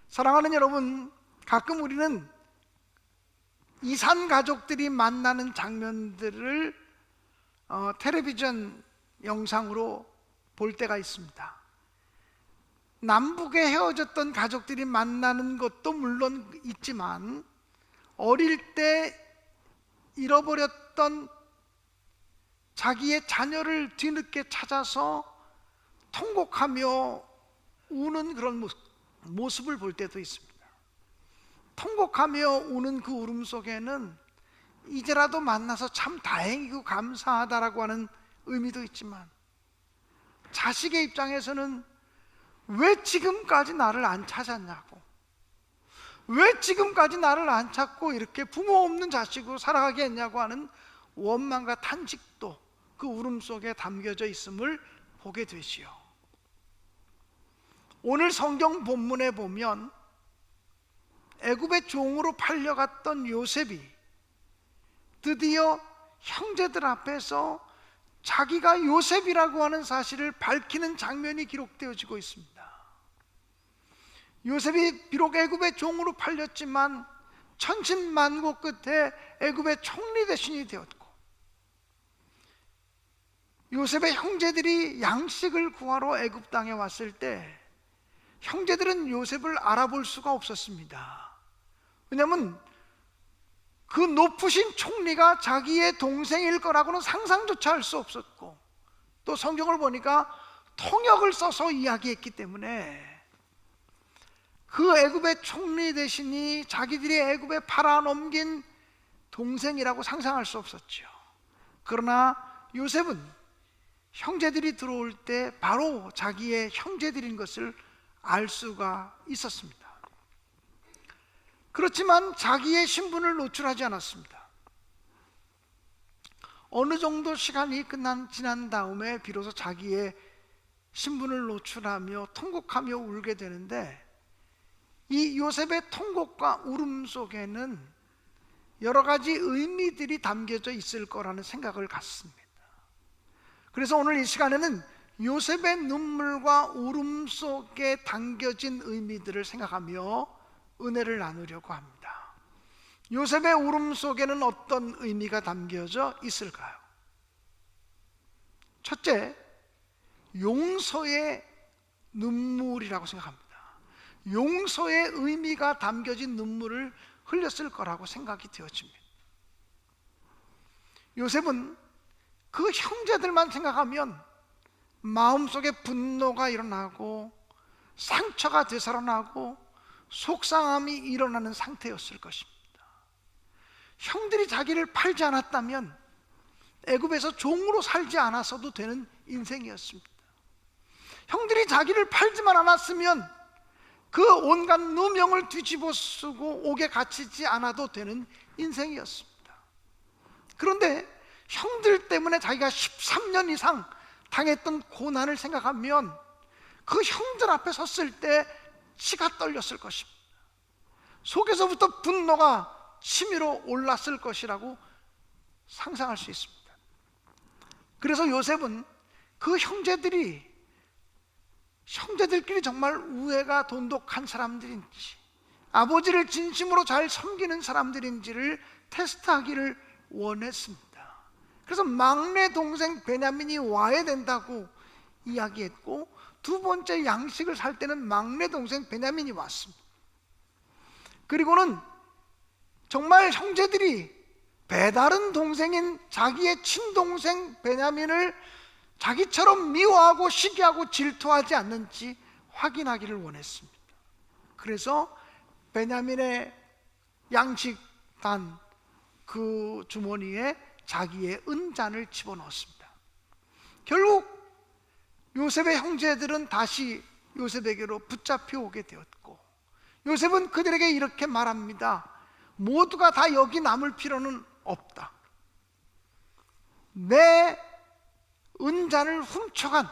사랑하는 여러분, 가끔 우리는 이산 가족들이 만나는 장면들을 텔레비전 영상으로 볼 때가 있습니다. 남북에 헤어졌던 가족들이 만나는 것도 물론 있지만, 어릴 때 잃어버렸던 자기의 자녀를 뒤늦게 찾아서 통곡하며 우는 그런 모습을 볼 때도 있습니다. 통곡하며 우는 그 울음 속에는 이제라도 만나서 참 다행이고 감사하다라고 하는 의미도 있지만, 자식의 입장에서는 왜 지금까지 나를 안 찾았냐고, 왜 지금까지 나를 안 찾고 이렇게 부모 없는 자식으로 살아가게 했냐고 하는 원망과 탄식도 그 울음 속에 담겨져 있음을 보게 되지요. 오늘 성경 본문에 보면 애굽의 종으로 팔려갔던 요셉이 드디어 형제들 앞에서 자기가 요셉이라고 하는 사실을 밝히는 장면이 기록되어지고 있습니다. 요셉이 비록 애굽의 종으로 팔렸지만 천신만고 끝에 애굽의 총리 대신이 되었고, 요셉의 형제들이 양식을 구하러 애굽 땅에 왔을 때 형제들은 요셉을 알아볼 수가 없었습니다. 왜냐하면 그 높으신 총리가 자기의 동생일 거라고는 상상조차 할 수 없었고, 또 성경을 보니까 통역을 써서 이야기했기 때문에 그 애굽의 총리 대신이 자기들이 애굽에 팔아넘긴 동생이라고 상상할 수 없었죠. 그러나 요셉은 형제들이 들어올 때 바로 자기의 형제들인 것을 알 수가 있었습니다. 그렇지만 자기의 신분을 노출하지 않았습니다. 어느 정도 시간이 지난 다음에 비로소 자기의 신분을 노출하며 통곡하며 울게 되는데, 이 요셉의 통곡과 울음 속에는 여러 가지 의미들이 담겨져 있을 거라는 생각을 갖습니다. 그래서 오늘 이 시간에는 요셉의 눈물과 울음 속에 담겨진 의미들을 생각하며 은혜를 나누려고 합니다. 요셉의 울음 속에는 어떤 의미가 담겨져 있을까요? 첫째, 용서의 눈물이라고 생각합니다. 용서의 의미가 담겨진 눈물을 흘렸을 거라고 생각이 되어집니다. 요셉은 그 형제들만 생각하면 마음속에 분노가 일어나고 상처가 되살아나고 속상함이 일어나는 상태였을 것입니다. 형들이 자기를 팔지 않았다면 애굽에서 종으로 살지 않았어도 되는 인생이었습니다. 형들이 자기를 팔지만 않았으면 그 온갖 누명을 뒤집어 쓰고 옥에 갇히지 않아도 되는 인생이었습니다. 그런데 형들 때문에 자기가 13년 이상 당했던 고난을 생각하면 그 형들 앞에 섰을 때 치가 떨렸을 것입니다. 속에서부터 분노가 치밀어 올랐을 것이라고 상상할 수 있습니다. 그래서 요셉은 그 형제들끼리 정말 우애가 돈독한 사람들인지, 아버지를 진심으로 잘 섬기는 사람들인지를 테스트하기를 원했습니다. 그래서 막내 동생 베냐민이 와야 된다고 이야기했고, 두 번째 양식을 살 때는 막내 동생 베냐민이 왔습니다. 그리고는 정말 형제들이 배다른 동생인 자기의 친동생 베냐민을 자기처럼 미워하고 시기하고 질투하지 않는지 확인하기를 원했습니다. 그래서 베냐민의 양식단 그 주머니에 자기의 은잔을 집어넣었습니다. 결국 요셉의 형제들은 다시 요셉에게로 붙잡혀 오게 되었고, 요셉은 그들에게 이렇게 말합니다. 모두가 다 여기 남을 필요는 없다. 내 은잔을 훔쳐간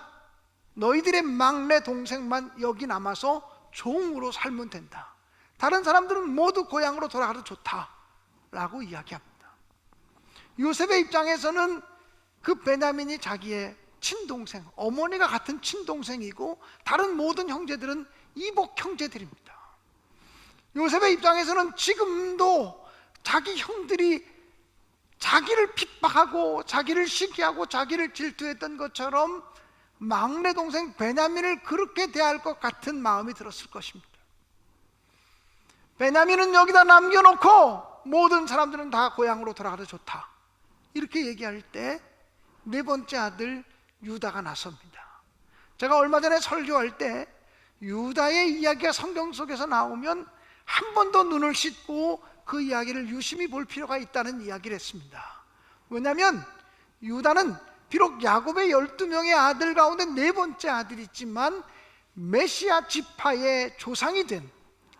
너희들의 막내 동생만 여기 남아서 종으로 살면 된다. 다른 사람들은 모두 고향으로 돌아가도 좋다 라고 이야기합니다. 요셉의 입장에서는 그 베냐민이 자기의 친동생, 어머니가 같은 친동생이고 다른 모든 형제들은 이복 형제들입니다. 요셉의 입장에서는 지금도 자기 형들이 자기를 핍박하고 자기를 시기하고 자기를 질투했던 것처럼 막내 동생 베냐민을 그렇게 대할 것 같은 마음이 들었을 것입니다. 베냐민은 여기다 남겨놓고 모든 사람들은 다 고향으로 돌아가도 좋다, 이렇게 얘기할 때 네 번째 아들 유다가 나섭니다. 제가 얼마 전에 설교할 때 유다의 이야기가 성경 속에서 나오면 한 번 더 눈을 씻고 그 이야기를 유심히 볼 필요가 있다는 이야기를 했습니다. 왜냐하면 유다는 비록 야곱의 12명의 아들 가운데 네 번째 아들이지만 메시아 지파의 조상이 된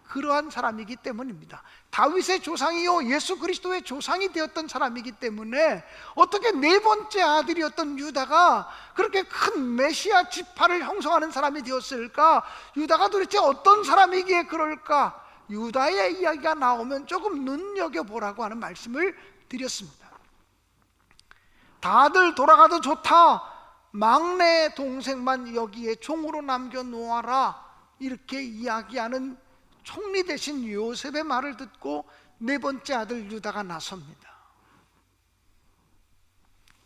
그러한 사람이기 때문입니다. 다윗의 조상이요 예수 그리스도의 조상이 되었던 사람이기 때문에 어떻게 네 번째 아들이었던 유다가 그렇게 큰 메시아 지파를 형성하는 사람이 되었을까? 유다가 도대체 어떤 사람이기에 그럴까? 유다의 이야기가 나오면 조금 눈여겨보라고 하는 말씀을 드렸습니다. 다들 돌아가도 좋다, 막내 동생만 여기에 종으로 남겨놓아라, 이렇게 이야기하는 총리 대신 요셉의 말을 듣고 네 번째 아들 유다가 나섭니다.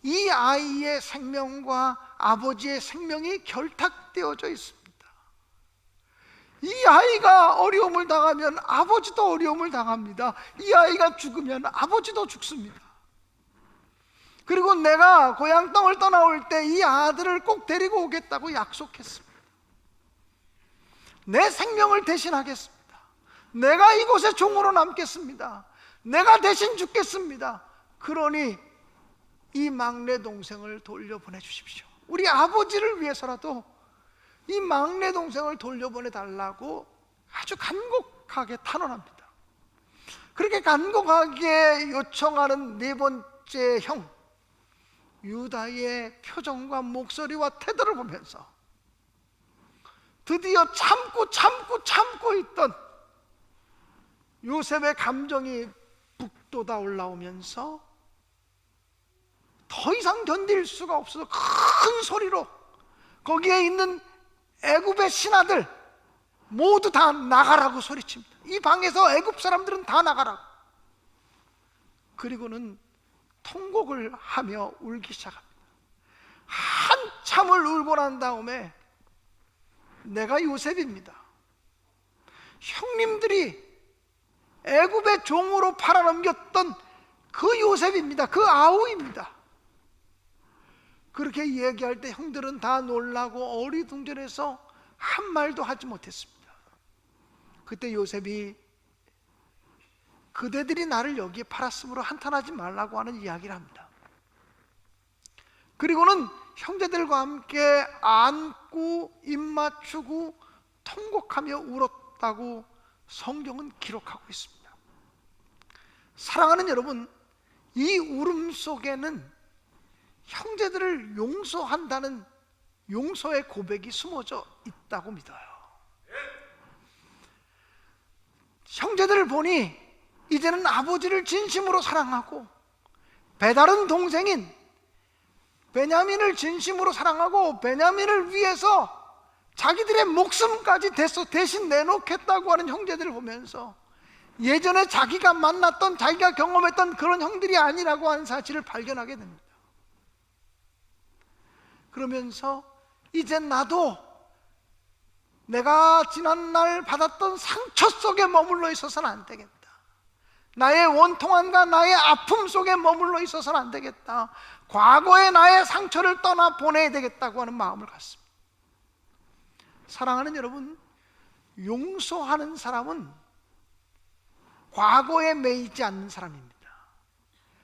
이 아이의 생명과 아버지의 생명이 결탁되어져 있습니다. 이 아이가 어려움을 당하면 아버지도 어려움을 당합니다. 이 아이가 죽으면 아버지도 죽습니다. 그리고 내가 고향 땅을 떠나올 때 이 아들을 꼭 데리고 오겠다고 약속했습니다. 내 생명을 대신하겠습니다. 내가 이곳에 종으로 남겠습니다. 내가 대신 죽겠습니다. 그러니 이 막내 동생을 돌려보내 주십시오. 우리 아버지를 위해서라도 이 막내 동생을 돌려보내 달라고 아주 간곡하게 탄원합니다. 그렇게 간곡하게 요청하는 네 번째 형 유다의 표정과 목소리와 태도를 보면서 드디어 참고 있던 요셉의 감정이 북돋아 올라오면서 더 이상 견딜 수가 없어서 큰 소리로 거기에 있는 애굽의 신하들 모두 다 나가라고 소리칩니다. 이 방에서 애굽 사람들은 다 나가라고. 그리고는 통곡을 하며 울기 시작합니다. 한참을 울고 난 다음에 내가 요셉입니다. 형님들이 애굽의 종으로 팔아넘겼던 그 요셉입니다. 그 아우입니다. 그렇게 얘기할 때 형들은 다 놀라고 어리둥절해서 한 말도 하지 못했습니다. 그때 요셉이 그대들이 나를 여기에 팔았으므로 한탄하지 말라고 하는 이야기를 합니다. 그리고는 형제들과 함께 안고 입 맞추고 통곡하며 울었다고 성경은 기록하고 있습니다. 사랑하는 여러분, 이 울음 속에는 형제들을 용서한다는 용서의 고백이 숨어져 있다고 믿어요. 형제들을 보니 이제는 아버지를 진심으로 사랑하고 배다른 동생인 베냐민을 진심으로 사랑하고 베냐민을 위해서 자기들의 목숨까지 대신 내놓겠다고 하는 형제들을 보면서 예전에 자기가 만났던 자기가 경험했던 그런 형들이 아니라고 하는 사실을 발견하게 됩니다. 그러면서 이제 나도 내가 지난날 받았던 상처 속에 머물러 있어서는 안 되겠다. 나의 원통함과 나의 아픔 속에 머물러 있어서는 안 되겠다. 과거의 나의 상처를 떠나 보내야 되겠다고 하는 마음을 갖습니다. 사랑하는 여러분, 용서하는 사람은 과거에 매이지 않는 사람입니다.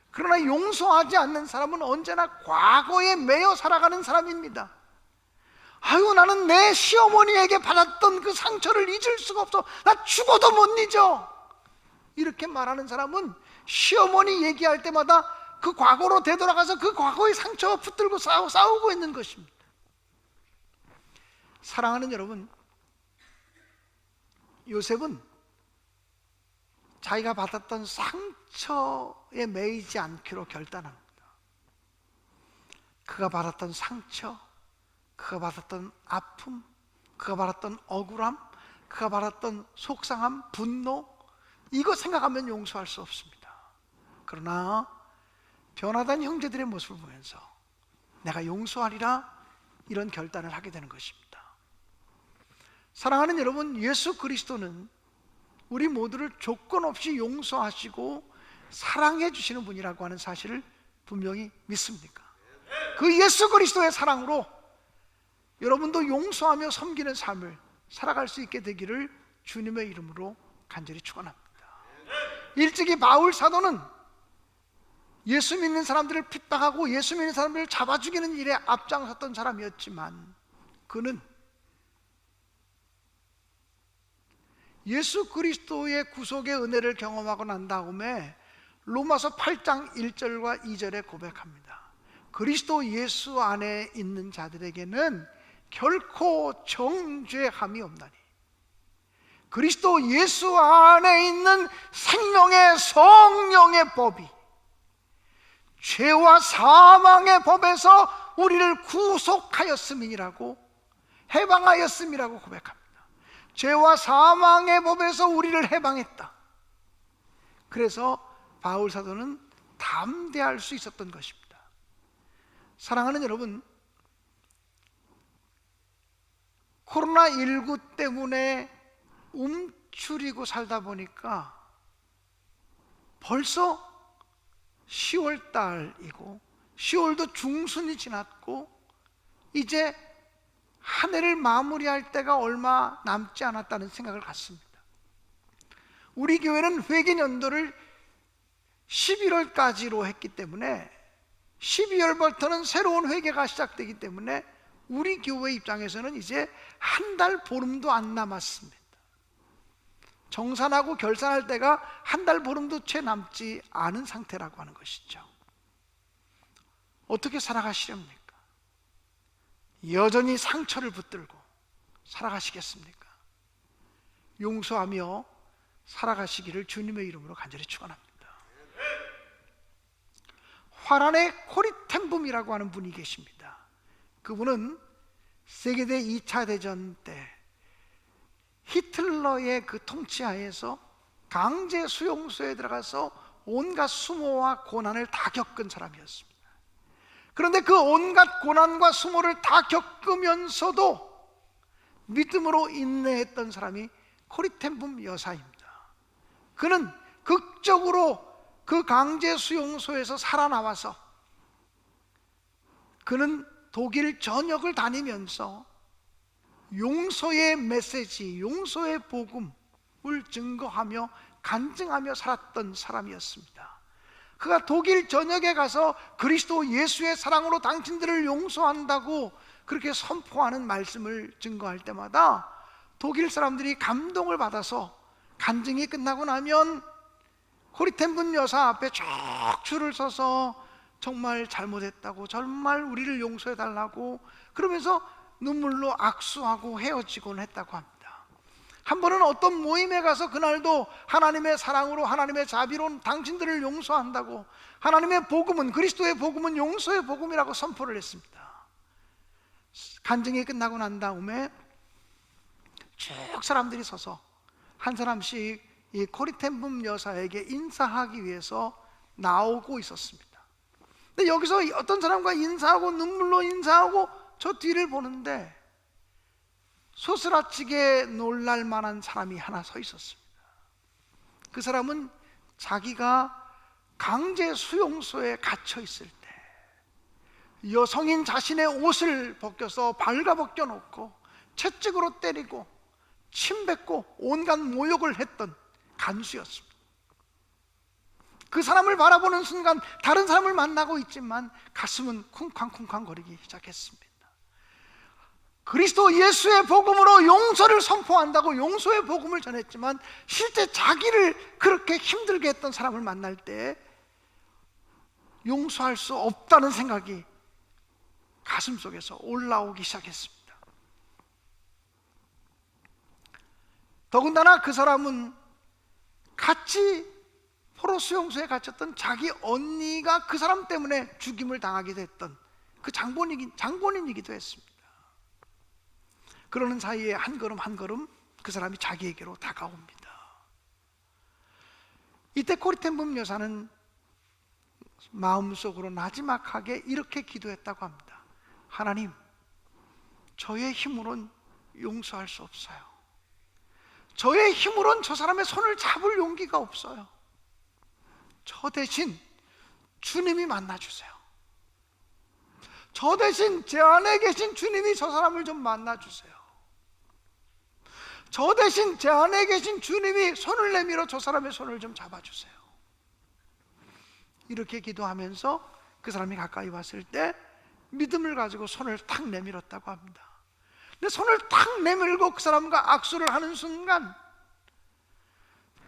그러나 용서하지 않는 사람은 언제나 과거에 매여 살아가는 사람입니다. 아유, 나는 내 시어머니에게 받았던 그 상처를 잊을 수가 없어. 나 죽어도 못 잊어. 이렇게 말하는 사람은 시어머니 얘기할 때마다 그 과거로 되돌아가서 그 과거의 상처와 붙들고 싸우고 있는 것입니다. 사랑하는 여러분, 요셉은 자기가 받았던 상처에 매이지 않기로 결단합니다. 그가 받았던 상처, 그가 받았던 아픔, 그가 받았던 억울함, 그가 받았던 속상함, 분노, 이거 생각하면 용서할 수 없습니다. 그러나 변화된 형제들의 모습을 보면서 내가 용서하리라, 이런 결단을 하게 되는 것입니다. 사랑하는 여러분, 예수 그리스도는 우리 모두를 조건 없이 용서하시고 사랑해 주시는 분이라고 하는 사실을 분명히 믿습니까? 그 예수 그리스도의 사랑으로 여러분도 용서하며 섬기는 삶을 살아갈 수 있게 되기를 주님의 이름으로 간절히 축원합니다. 일찍이 바울 사도는 예수 믿는 사람들을 핍박하고 예수 믿는 사람들을 잡아 죽이는 일에 앞장섰던 사람이었지만, 그는 예수 그리스도의 구속의 은혜를 경험하고 난 다음에 로마서 8장 1절과 2절에 고백합니다. 그리스도 예수 안에 있는 자들에게는 결코 정죄함이 없나니 그리스도 예수 안에 있는 생명의 성령의 법이 죄와 사망의 법에서 우리를 구속하였음이라고, 해방하였음이라고 고백합니다. 죄와 사망의 법에서 우리를 해방했다. 그래서 바울 사도는 담대할 수 있었던 것입니다. 사랑하는 여러분, 코로나19 때문에 움츠리고 살다 보니까 벌써 10월 달이고 10월도 중순이 지났고 이제 한 해를 마무리할 때가 얼마 남지 않았다는 생각을 갖습니다. 우리 교회는 회계연도를 11월까지로 했기 때문에 12월부터는 새로운 회계가 시작되기 때문에 우리 교회 입장에서는 이제 한 달 보름도 안 남았습니다. 정산하고 결산할 때가 한 달 보름도 채 남지 않은 상태라고 하는 것이죠. 어떻게 살아가시렵니까? 여전히 상처를 붙들고 살아가시겠습니까? 용서하며 살아가시기를 주님의 이름으로 간절히 축원합니다. 화란의 코리텐붐이라고 하는 분이 계십니다. 그분은 세계대 2차 대전 때 히틀러의 그 통치하에서 강제 수용소에 들어가서 온갖 수모와 고난을 다 겪은 사람이었습니다. 그런데 그 온갖 고난과 수모를 다 겪으면서도 믿음으로 인내했던 사람이 코리텐붐 여사입니다. 그는 극적으로 그 강제 수용소에서 살아나와서 그는 독일 전역을 다니면서 용서의 메시지, 용서의 복음을 증거하며 간증하며 살았던 사람이었습니다. 그가 독일 전역에 가서 그리스도 예수의 사랑으로 당신들을 용서한다고 그렇게 선포하는 말씀을 증거할 때마다 독일 사람들이 감동을 받아서 간증이 끝나고 나면 코리텐분 여사 앞에 쭉 줄을 서서 정말 잘못했다고, 정말 우리를 용서해달라고 그러면서 눈물로 악수하고 헤어지곤 했다고 합니다. 한 번은 어떤 모임에 가서 그날도 하나님의 사랑으로, 하나님의 자비로 당신들을 용서한다고, 하나님의 복음은, 그리스도의 복음은 용서의 복음이라고 선포를 했습니다. 간증이 끝나고 난 다음에 쭉 사람들이 서서 한 사람씩 이 코리텐붐 여사에게 인사하기 위해서 나오고 있었습니다. 근데 여기서 어떤 사람과 인사하고 눈물로 인사하고 저 뒤를 보는데 소스라치게 놀랄 만한 사람이 하나 서 있었습니다. 그 사람은 자기가 강제 수용소에 갇혀 있을 때 여성인 자신의 옷을 벗겨서 발가벗겨 놓고 채찍으로 때리고 침 뱉고 온갖 모욕을 했던 간수였습니다. 그 사람을 바라보는 순간 다른 사람을 만나고 있지만 가슴은 쿵쾅쿵쾅 거리기 시작했습니다. 그리스도 예수의 복음으로 용서를 선포한다고 용서의 복음을 전했지만 실제 자기를 그렇게 힘들게 했던 사람을 만날 때 용서할 수 없다는 생각이 가슴속에서 올라오기 시작했습니다. 더군다나 그 사람은 같이 포로 수용소에 갇혔던 자기 언니가 그 사람 때문에 죽임을 당하게 됐던 그 장본인이기도 했습니다. 그러는 사이에 한 걸음 한 걸음 그 사람이 자기에게로 다가옵니다. 이때 코리텐붐 여사는 마음속으로 나지막하게 이렇게 기도했다고 합니다. 하나님, 저의 힘으로는 용서할 수 없어요. 저의 힘으로는 저 사람의 손을 잡을 용기가 없어요. 저 대신 주님이 만나주세요. 저 대신 제 안에 계신 주님이 저 사람을 좀 만나주세요. 저 대신 제 안에 계신 주님이 손을 내밀어 저 사람의 손을 좀 잡아주세요. 이렇게 기도하면서 그 사람이 가까이 왔을 때 믿음을 가지고 손을 탁 내밀었다고 합니다. 근데 손을 탁 내밀고 그 사람과 악수를 하는 순간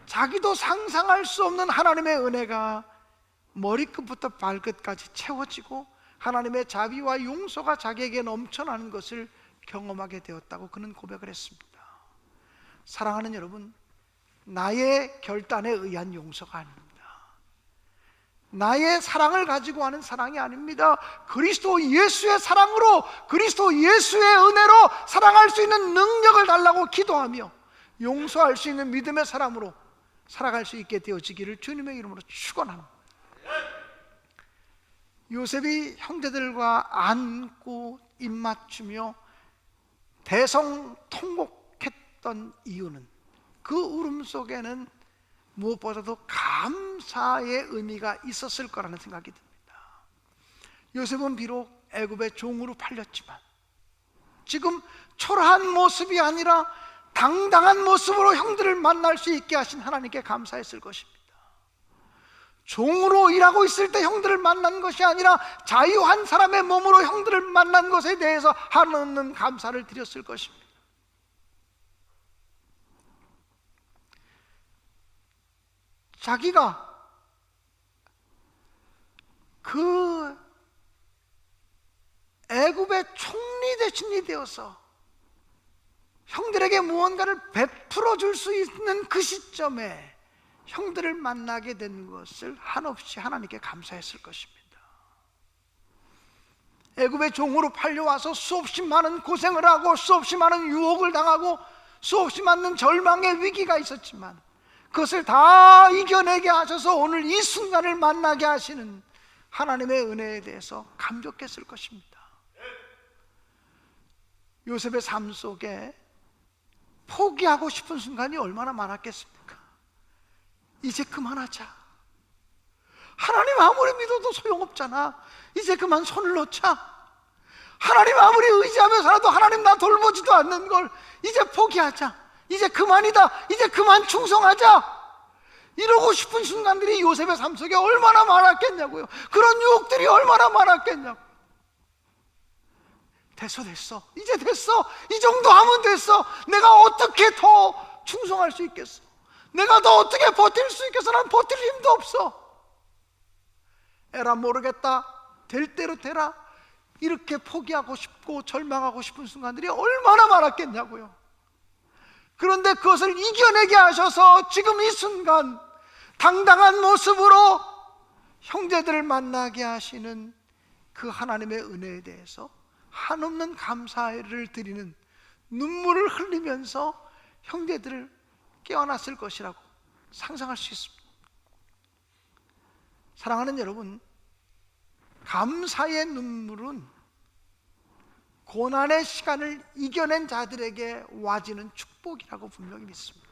자기도 상상할 수 없는 하나님의 은혜가 머리끝부터 발끝까지 채워지고 하나님의 자비와 용서가 자기에게 넘쳐나는 것을 경험하게 되었다고 그는 고백을 했습니다. 사랑하는 여러분, 나의 결단에 의한 용서가 아닙니다. 나의 사랑을 가지고 하는 사랑이 아닙니다. 그리스도 예수의 사랑으로, 그리스도 예수의 은혜로 사랑할 수 있는 능력을 달라고 기도하며 용서할 수 있는 믿음의 사람으로 살아갈 수 있게 되어지기를 주님의 이름으로 축원합니다. 요셉이 형제들과 안고 입맞추며 대성통곡했던 이유는, 그 울음 속에는 무엇보다도 감사의 의미가 있었을 거라는 생각이 듭니다. 요셉은 비록 애굽의 종으로 팔렸지만 지금 초라한 모습이 아니라 당당한 모습으로 형들을 만날 수 있게 하신 하나님께 감사했을 것입니다. 종으로 일하고 있을 때 형들을 만난 것이 아니라 자유한 사람의 몸으로 형들을 만난 것에 대해서 한없는 감사를 드렸을 것입니다. 자기가 그 애굽의 총리 대신이 되어서 형들에게 무언가를 베풀어 줄 수 있는 그 시점에 형들을 만나게 된 것을 한없이 하나님께 감사했을 것입니다. 애굽의 종으로 팔려와서 수없이 많은 고생을 하고 수없이 많은 유혹을 당하고 수없이 많은 절망의 위기가 있었지만 그것을 다 이겨내게 하셔서 오늘 이 순간을 만나게 하시는 하나님의 은혜에 대해서 감격했을 것입니다. 요셉의 삶 속에 포기하고 싶은 순간이 얼마나 많았겠습니까? 이제 그만하자. 하나님 아무리 믿어도 소용없잖아. 이제 그만 손을 놓자. 하나님 아무리 의지하며 살아도 하나님 나 돌보지도 않는 걸 이제 포기하자. 이제 그만이다. 이제 그만 충성하자. 이러고 싶은 순간들이 요셉의 삶 속에 얼마나 많았겠냐고요. 그런 유혹들이 얼마나 많았겠냐고. 됐어. 이제 됐어. 이 정도 하면 됐어. 내가 어떻게 더 충성할 수 있겠어? 내가 더 어떻게 버틸 수 있겠어? 난 버틸 힘도 없어. 에라 모르겠다. 될 대로 되라. 이렇게 포기하고 싶고 절망하고 싶은 순간들이 얼마나 많았겠냐고요. 그런데 그것을 이겨내게 하셔서 지금 이 순간 당당한 모습으로 형제들을 만나게 하시는 그 하나님의 은혜에 대해서 한없는 감사를 드리는 눈물을 흘리면서 형제들을 깨어났을 것이라고 상상할 수 있습니다. 사랑하는 여러분, 감사의 눈물은 고난의 시간을 이겨낸 자들에게 와지는 축복이라고 분명히 믿습니다.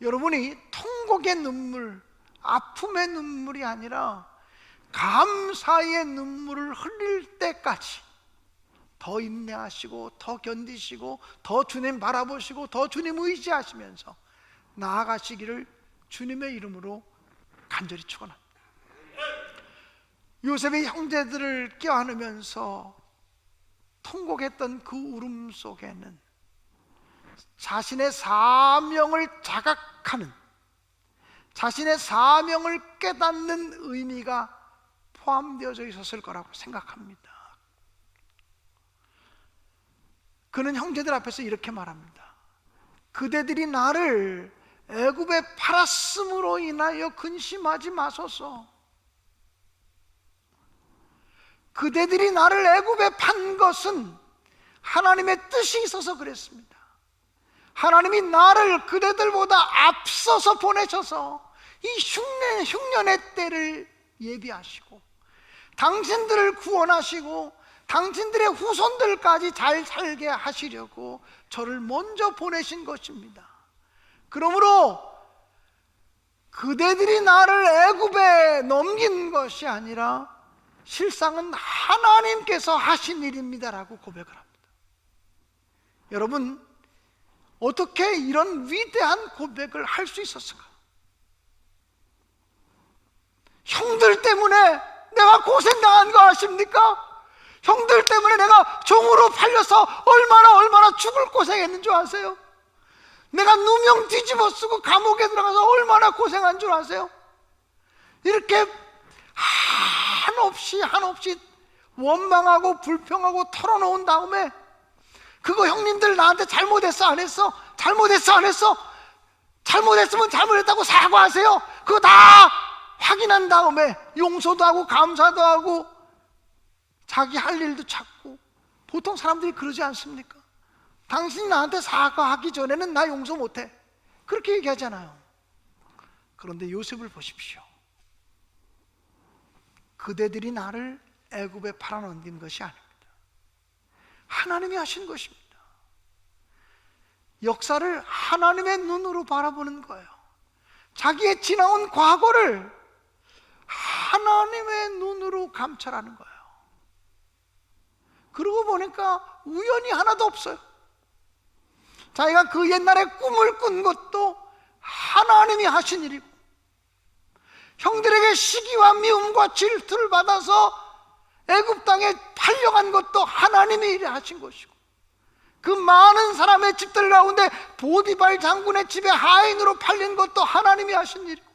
여러분이 통곡의 눈물, 아픔의 눈물이 아니라 감사의 눈물을 흘릴 때까지 더 인내하시고 더 견디시고 더 주님 바라보시고 더 주님 의지하시면서 나아가시기를 주님의 이름으로 간절히 축원합니다. 요셉의 형제들을 껴안으면서 통곡했던 그 울음 속에는 자신의 사명을 자각하는, 자신의 사명을 깨닫는 의미가 포함되어져 있었을 거라고 생각합니다. 그는 형제들 앞에서 이렇게 말합니다. 그대들이 나를 애굽에 팔았음으로 인하여 근심하지 마소서. 그대들이 나를 애굽에 판 것은 하나님의 뜻이 있어서 그랬습니다. 하나님이 나를 그대들보다 앞서서 보내셔서 이 흉년의 때를 예비하시고 당신들을 구원하시고 당신들의 후손들까지 잘 살게 하시려고 저를 먼저 보내신 것입니다. 그러므로 그대들이 나를 애굽에 넘긴 것이 아니라 실상은 하나님께서 하신 일입니다라고 고백을 합니다. 여러분, 어떻게 이런 위대한 고백을 할 수 있었을까? 형들 때문에 내가 고생당한 거 아십니까? 형들 때문에 내가 종으로 팔려서 얼마나 죽을 고생했는 줄 아세요? 내가 누명 뒤집어 쓰고 감옥에 들어가서 얼마나 고생한 줄 아세요? 이렇게 한없이 원망하고 불평하고 털어놓은 다음에 그거 형님들 나한테 잘못했어 안 했어? 잘못했어 안 했어? 잘못했으면 잘못했다고 사과하세요. 그거 다 확인한 다음에 용서도 하고 감사도 하고 자기 할 일도 찾고. 보통 사람들이 그러지 않습니까? 당신이 나한테 사과하기 전에는 나 용서 못해, 그렇게 얘기하잖아요. 그런데 요셉을 보십시오. 그대들이 나를 애굽에 팔아넘긴 것이 아닙니다. 하나님이 하신 것입니다. 역사를 하나님의 눈으로 바라보는 거예요. 자기의 지나온 과거를 하나님의 눈으로 감찰하는 거예요. 그러고 보니까 우연이 하나도 없어요. 자기가 그 옛날에 꿈을 꾼 것도 하나님이 하신 일이고, 형들에게 시기와 미움과 질투를 받아서 애굽 땅에 팔려간 것도 하나님이 일에 하신 것이고, 그 많은 사람의 집들 가운데 보디발 장군의 집에 하인으로 팔린 것도 하나님이 하신 일이고,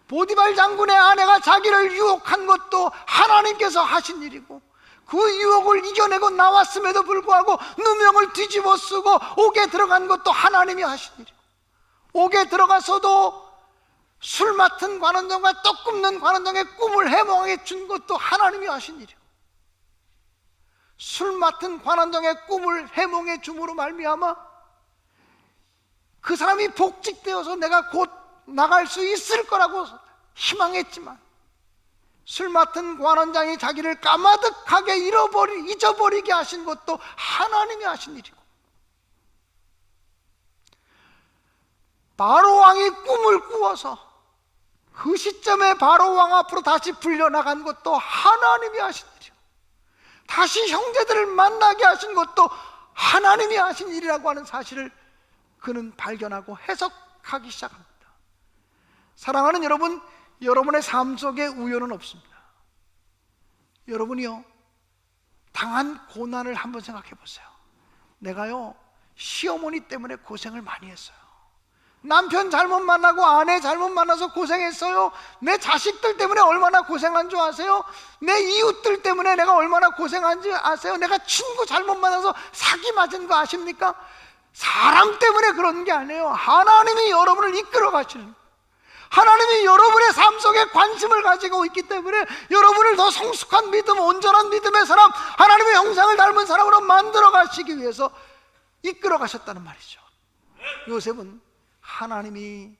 보디발 장군의 아내가 자기를 유혹한 것도 하나님께서 하신 일이고, 그 유혹을 이겨내고 나왔음에도 불구하고 누명을 뒤집어 쓰고 옥에 들어간 것도 하나님이 하신 일이고, 옥에 들어가서도 술 맡은 관원장과 떡 굽는 관원장의 꿈을 해몽하게 준 것도 하나님이 하신 일이고, 술 맡은 관원장의 꿈을 해몽해 줌으로 말미암아 그 사람이 복직되어서 내가 곧 나갈 수 있을 거라고 희망했지만, 술 맡은 관원장이 자기를 까마득하게 잊어버리게 하신 것도 하나님이 하신 일이고, 바로왕이 꿈을 꾸어서 그 시점에 바로왕 앞으로 다시 불려나간 것도 하나님이 하신 일이고, 다시 형제들을 만나게 하신 것도 하나님이 하신 일이라고 하는 사실을 그는 발견하고 해석하기 시작합니다. 사랑하는 여러분, 여러분의 삶 속에 우연은 없습니다. 여러분이요, 당한 고난을 한번 생각해 보세요. 내가요, 시어머니 때문에 고생을 많이 했어요. 남편 잘못 만나고 아내 잘못 만나서 고생했어요. 내 자식들 때문에 얼마나 고생한 줄 아세요? 내 이웃들 때문에 내가 얼마나 고생한 줄 아세요? 내가 친구 잘못 만나서 사기 맞은 거 아십니까? 사람 때문에 그런 게 아니에요. 하나님이 여러분을 이끌어 가시는 거예요. 하나님이 여러분의 삶 속에 관심을 가지고 있기 때문에 여러분을 더 성숙한 믿음, 온전한 믿음의 사람, 하나님의 형상을 닮은 사람으로 만들어 가시기 위해서 이끌어 가셨다는 말이죠. 요셉은 하나님이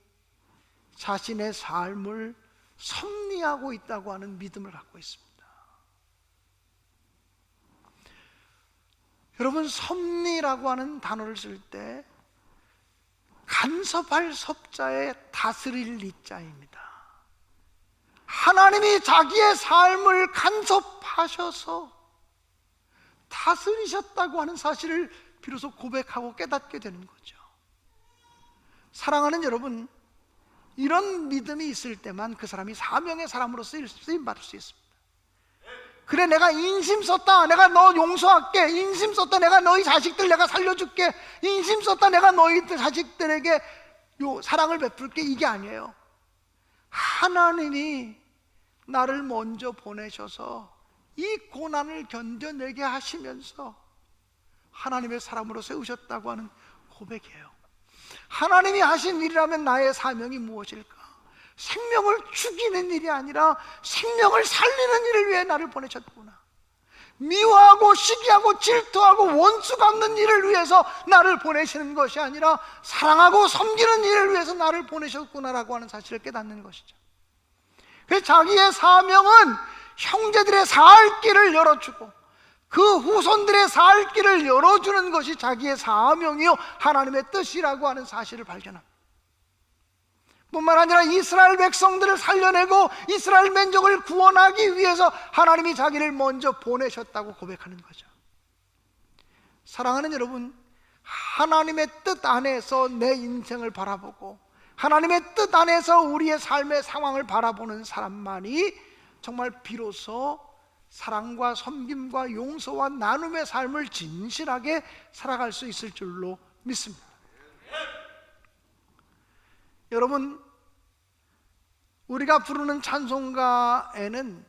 자신의 삶을 섭리하고 있다고 하는 믿음을 갖고 있습니다. 여러분, 섭리라고 하는 단어를 쓸 때 간섭할 섭자에 다스릴 리자입니다. 하나님이 자기의 삶을 간섭하셔서 다스리셨다고 하는 사실을 비로소 고백하고 깨닫게 되는 거죠. 사랑하는 여러분, 이런 믿음이 있을 때만 그 사람이 사명의 사람으로 쓰임받을 수 있습니다. 그래, 내가 인심 썼다, 내가 너 용서할게. 인심 썼다, 내가 너희 자식들 내가 살려줄게. 인심 썼다, 내가 너희 자식들에게 사랑을 베풀게. 이게 아니에요. 하나님이 나를 먼저 보내셔서 이 고난을 견뎌내게 하시면서 하나님의 사람으로 세우셨다고 하는 고백이에요. 하나님이 하신 일이라면 나의 사명이 무엇일까? 생명을 죽이는 일이 아니라 생명을 살리는 일을 위해 나를 보내셨구나. 미워하고 시기하고 질투하고 원수 갚는 일을 위해서 나를 보내시는 것이 아니라 사랑하고 섬기는 일을 위해서 나를 보내셨구나라고 하는 사실을 깨닫는 것이죠. 그래서 자기의 사명은 형제들의 살 길을 열어주고 그 후손들의 살 길을 열어주는 것이 자기의 사명이요 하나님의 뜻이라고 하는 사실을 발견합니다. 뿐만 아니라 이스라엘 백성들을 살려내고 이스라엘 민족을 구원하기 위해서 하나님이 자기를 먼저 보내셨다고 고백하는 거죠. 사랑하는 여러분, 하나님의 뜻 안에서 내 인생을 바라보고 하나님의 뜻 안에서 우리의 삶의 상황을 바라보는 사람만이 정말 비로소 사랑과 섬김과 용서와 나눔의 삶을 진실하게 살아갈 수 있을 줄로 믿습니다. 여러분, 우리가 부르는 찬송가에는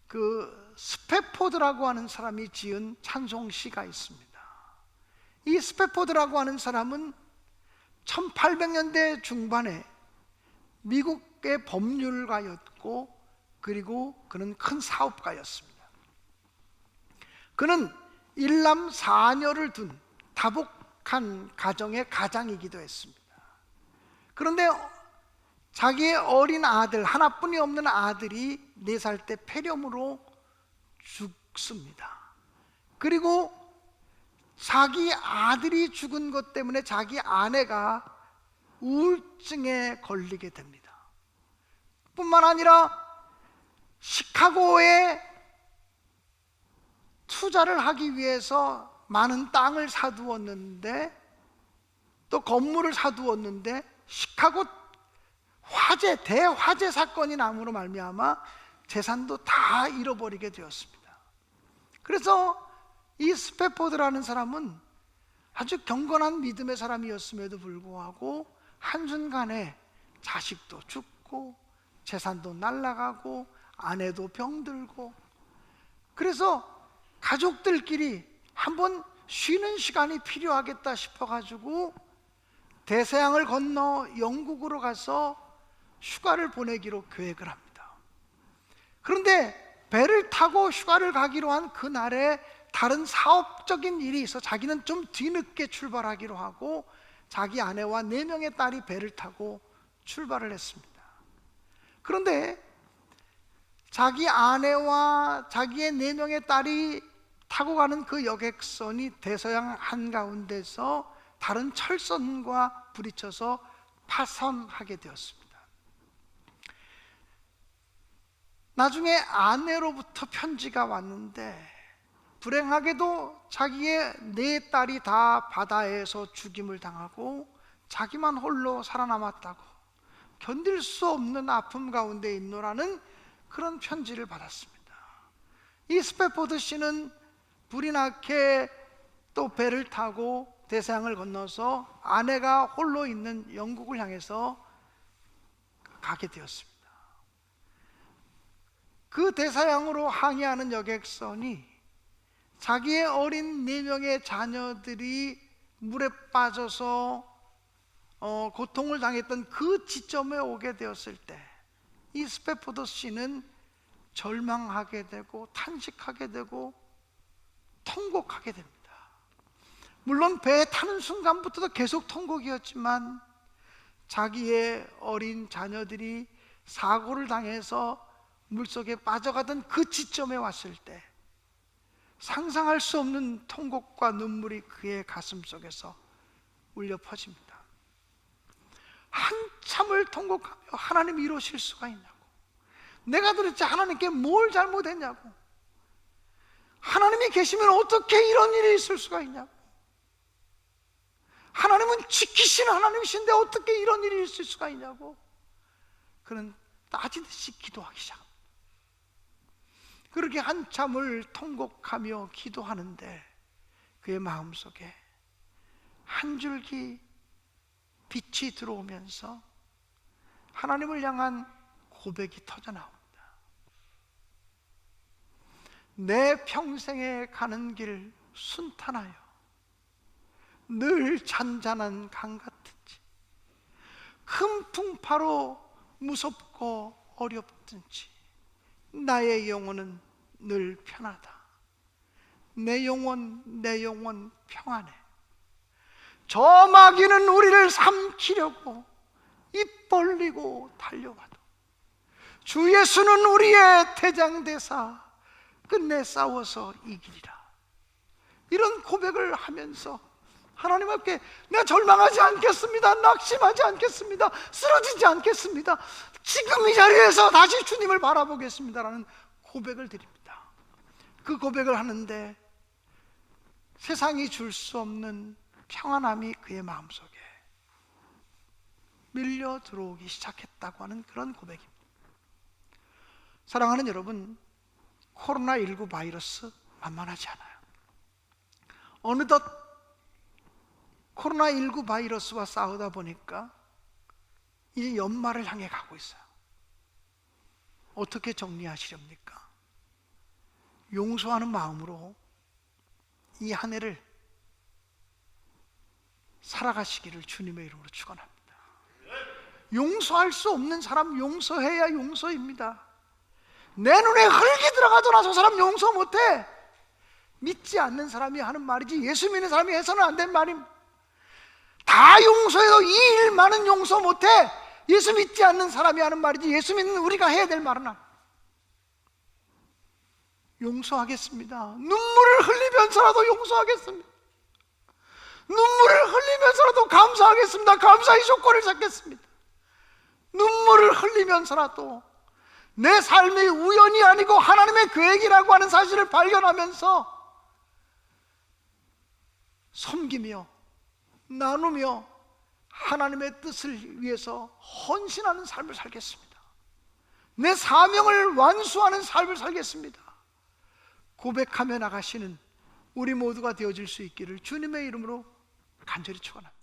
그 스페포드라고 하는 사람이 지은 찬송시가 있습니다. 이 스페포드라고 하는 사람은 1800년대 중반에 미국의 법률가였고 그리고 그는 큰 사업가였습니다. 그는 일남 4녀를 둔 다복한 가정의 가장이기도 했습니다. 그런데 자기의 어린 아들, 하나뿐이 없는 아들이 4살 때 폐렴으로 죽습니다. 그리고 자기 아들이 죽은 것 때문에 자기 아내가 우울증에 걸리게 됩니다. 뿐만 아니라 시카고에 투자를 하기 위해서 많은 땅을 사두었는데 또 건물을 사두었는데 시카고 화재, 대화재 사건이 남으로 말미암아 재산도 다 잃어버리게 되었습니다. 그래서 이 스페포드라는 사람은 아주 경건한 믿음의 사람이었음에도 불구하고 한순간에 자식도 죽고 재산도 날아가고 아내도 병들고, 그래서 가족들끼리 한번 쉬는 시간이 필요하겠다 싶어가지고 대서양을 건너 영국으로 가서 휴가를 보내기로 계획을 합니다. 그런데 배를 타고 휴가를 가기로 한 그날에 다른 사업적인 일이 있어 자기는 좀 뒤늦게 출발하기로 하고 자기 아내와 4명의 딸이 배를 타고 출발을 했습니다. 그런데 자기 아내와 자기의 4명의 딸이 타고 가는 그 여객선이 대서양 한가운데서 다른 철선과 부딪혀서 파손하게 되었습니다. 나중에 아내로부터 편지가 왔는데 불행하게도 자기의 4딸이 다 바다에서 죽임을 당하고 자기만 홀로 살아남았다고, 견딜 수 없는 아픔 가운데 있노라는 그런 편지를 받았습니다. 이 스페포드 씨는 불이 나게 또 배를 타고 대서양을 건너서 아내가 홀로 있는 영국을 향해서 가게 되었습니다. 그 대서양으로 항해하는 여객선이 자기의 어린 4명의 자녀들이 물에 빠져서 고통을 당했던 그 지점에 오게 되었을 때 이 스페포드 씨는 절망하게 되고 탄식하게 되고 통곡하게 됩니다. 물론 배에 타는 순간부터도 계속 통곡이었지만 자기의 어린 자녀들이 사고를 당해서 물속에 빠져가던 그 지점에 왔을 때 상상할 수 없는 통곡과 눈물이 그의 가슴 속에서 울려 퍼집니다. 한참을 통곡하며 하나님 이러실 수가 있냐고, 내가 도대체 하나님께 뭘 잘못했냐고, 하나님이 계시면 어떻게 이런 일이 있을 수가 있냐고, 하나님은 지키시는 하나님이신데 어떻게 이런 일이 있을 수가 있냐고 그는 따지듯이 기도하기 시작합니다. 그렇게 한참을 통곡하며 기도하는데 그의 마음속에 한 줄기 빛이 들어오면서 하나님을 향한 고백이 터져 나옵니다. 내 평생에 가는 길 순탄하여 늘 잔잔한 강 같은지, 큰 풍파로 무섭고 어렵든지 나의 영혼은 늘 편하다. 내 영혼 평안해. 저 마귀는 우리를 삼키려고 입 벌리고 달려와도 주 예수는 우리의 대장대사 끝내 싸워서 이기리라. 이런 고백을 하면서 하나님 앞에 내가 절망하지 않겠습니다, 낙심하지 않겠습니다, 쓰러지지 않겠습니다, 지금 이 자리에서 다시 주님을 바라보겠습니다라는 고백을 드립니다. 그 고백을 하는데 세상이 줄 수 없는 평안함이 그의 마음속에 밀려 들어오기 시작했다고 하는 그런 고백입니다. 사랑하는 여러분, 코로나19 바이러스 만만하지 않아요. 어느덧 코로나19 바이러스와 싸우다 보니까 이제 연말을 향해 가고 있어요. 어떻게 정리하시렵니까? 용서하는 마음으로 이 한 해를 살아가시기를 주님의 이름으로 축원합니다. 용서할 수 없는 사람 용서해야 용서입니다. 내 눈에 흙이 들어가도 저 사람 용서 못해. 믿지 않는 사람이 하는 말이지 예수 믿는 사람이 해서는 안 된 말입니다. 다 용서해도 이 일만은 용서 못해. 예수 믿지 않는 사람이 하는 말이지 예수 믿는 우리가 해야 될 말은 아니에요. 용서하겠습니다. 눈물을 흘리면서라도 용서하겠습니다. 눈물을 흘리면서라도 감사하겠습니다. 감사의 조건을 찾겠습니다. 눈물을 흘리면서라도 내 삶이 우연이 아니고 하나님의 계획이라고 하는 사실을 발견하면서 섬기며 나누며 하나님의 뜻을 위해서 헌신하는 삶을 살겠습니다. 내 사명을 완수하는 삶을 살겠습니다. 고백하며 나가시는 우리 모두가 되어질 수 있기를 주님의 이름으로 간절히 축원합니다.